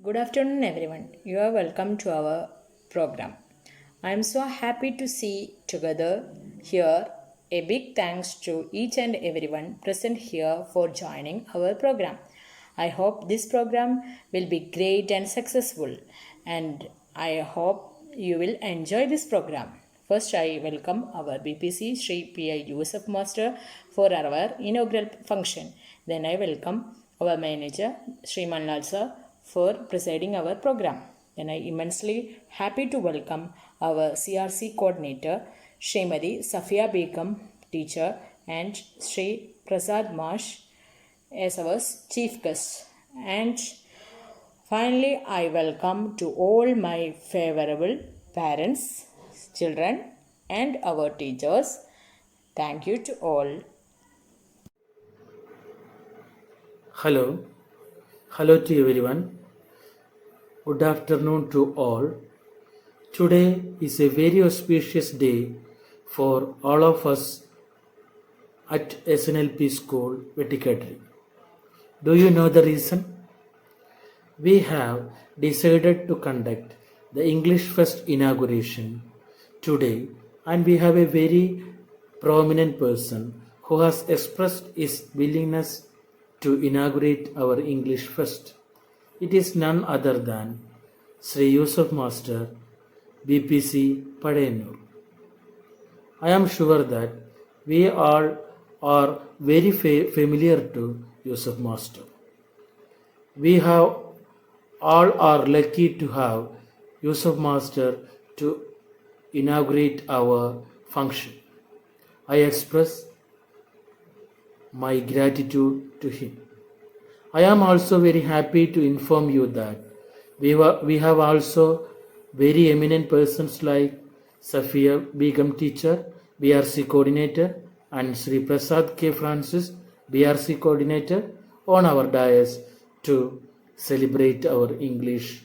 Good afternoon, everyone. You are welcome to our program. I am so happy to see together here. A big thanks to each and everyone present here for joining our program. I hope this program will be great and successful, and I hope you will enjoy this program. First, I welcome our BPC Sri P.I. Yusuf Master for our inaugural function. Then, I welcome our manager Sri Manlal sir for presiding our program. Then I immensely happy to welcome our CRC coordinator Srimati Safia Begum teacher and Sri Prasad Marsh as our chief guest. And finally, I welcome to all my favorable parents, children, and our teachers. Thank you to all. Hello to everyone. Good afternoon to all. Today is a very auspicious day for all of us at SNLP School, Vetikatri. Do you know the reason? We have decided to conduct the English Fest inauguration today, and we have a very prominent person who has expressed his willingness to inaugurate our English Fest. It is none other than Sri Yusuf Master, BPC Padenur. I am sure that we all are very familiar to Yusuf Master. We have all are lucky to have Yusuf Master to inaugurate our function. I express my gratitude to him. I am also very happy to inform you that we have also very eminent persons like Safia Begum teacher, BRC coordinator, and Sri Prasad K. Francis, BRC coordinator, on our dais to celebrate our English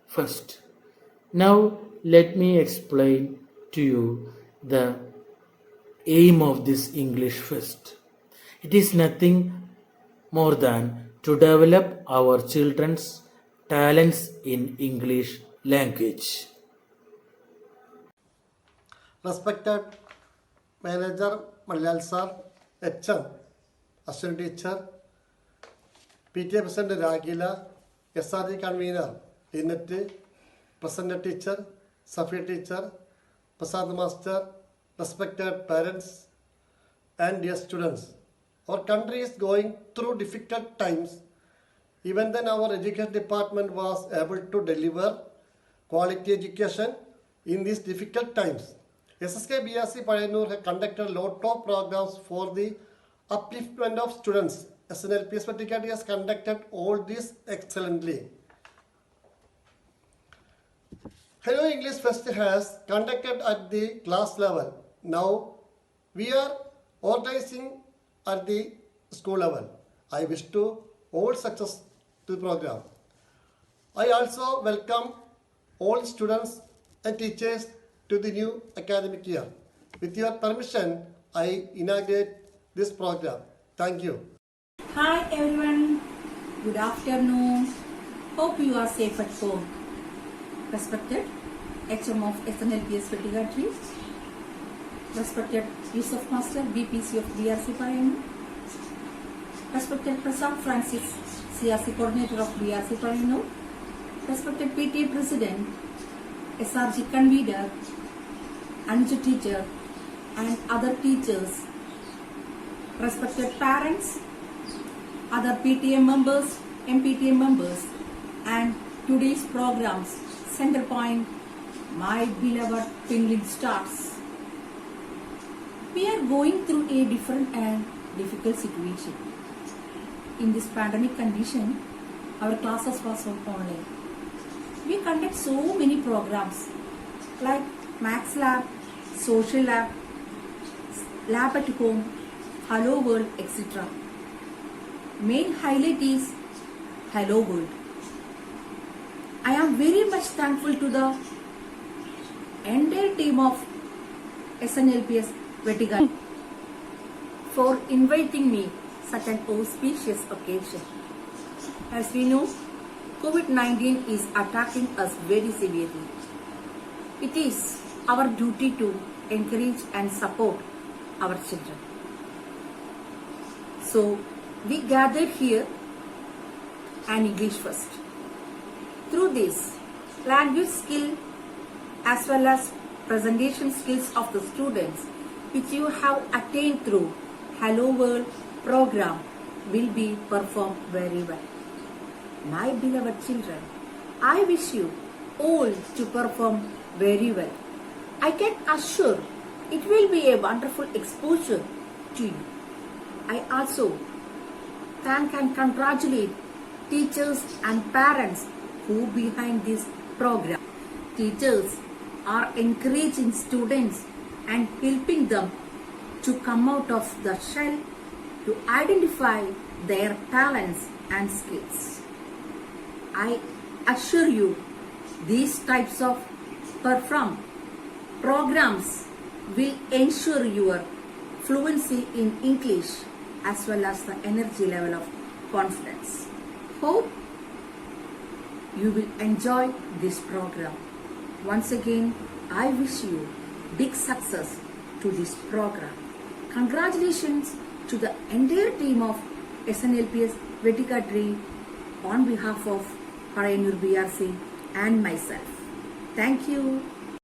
Fest. Now let me explain to you the aim of this English Fest. It is nothing more than to develop our children's talents in English language. Respected Manager Malayal Sir, HM, Assistant Teacher, PTA President Ragila, SRG Convener, Linette, Presenter Teacher, Safia Teacher, Prasad Master, respected parents and dear students. Our country is going through difficult times. Even then, our education department was able to deliver quality education in these difficult times. SSK BRC Padenur has conducted a lot of programs for the upliftment of students. SNLPS Vetikatri has conducted all this excellently. Hello English Fest has conducted at the class level. Now we are organizing at the school level. I wish to all success to the program. I also welcome all students and teachers to the new academic year. With your permission, I inaugurate this program. Thank you. Hi everyone, good afternoon. Hope you are safe at home. Respected HM of SNLPS Vetikatri, respected Yusuf Master, BPC of BRC Padenur, respected Prasad Francis, CRC Coordinator of BRC Padenur, respected PTA President, SRG Convener, Anuja Teacher, and other teachers, respected parents, other PTA members, MPTA members, and today's program's center point, my beloved twinkling stars. We are going through a different and difficult situation. In this pandemic condition, our classes was online. We conduct so many programs like Max Lab, Social Lab, Lab at Home, Hello World, etc. Main highlight is Hello World. I am very much thankful to the entire team of SNLPS Vetikatri for inviting me such an auspicious occasion. As we know, COVID-19 is attacking us very severely. It is our duty to encourage and support our children. So, we gathered here and English first. Through this, language skill as well as presentation skills of the students which you have attained through Hello World program will be performed very well. My beloved children, I wish you all to perform very well. I can assure it will be a wonderful exposure to you. I also thank and congratulate teachers and parents who behind this program. Teachers are encouraging students and helping them to come out of the shell to identify their talents and skills. I assure you these types of programs will ensure your fluency in English as well as the energy level of confidence. Hope you will enjoy this program. Once again, I wish you big success to this program. Congratulations to the entire team of SNLPS Vetikatri on behalf of Parayanur BRC and myself. Thank you.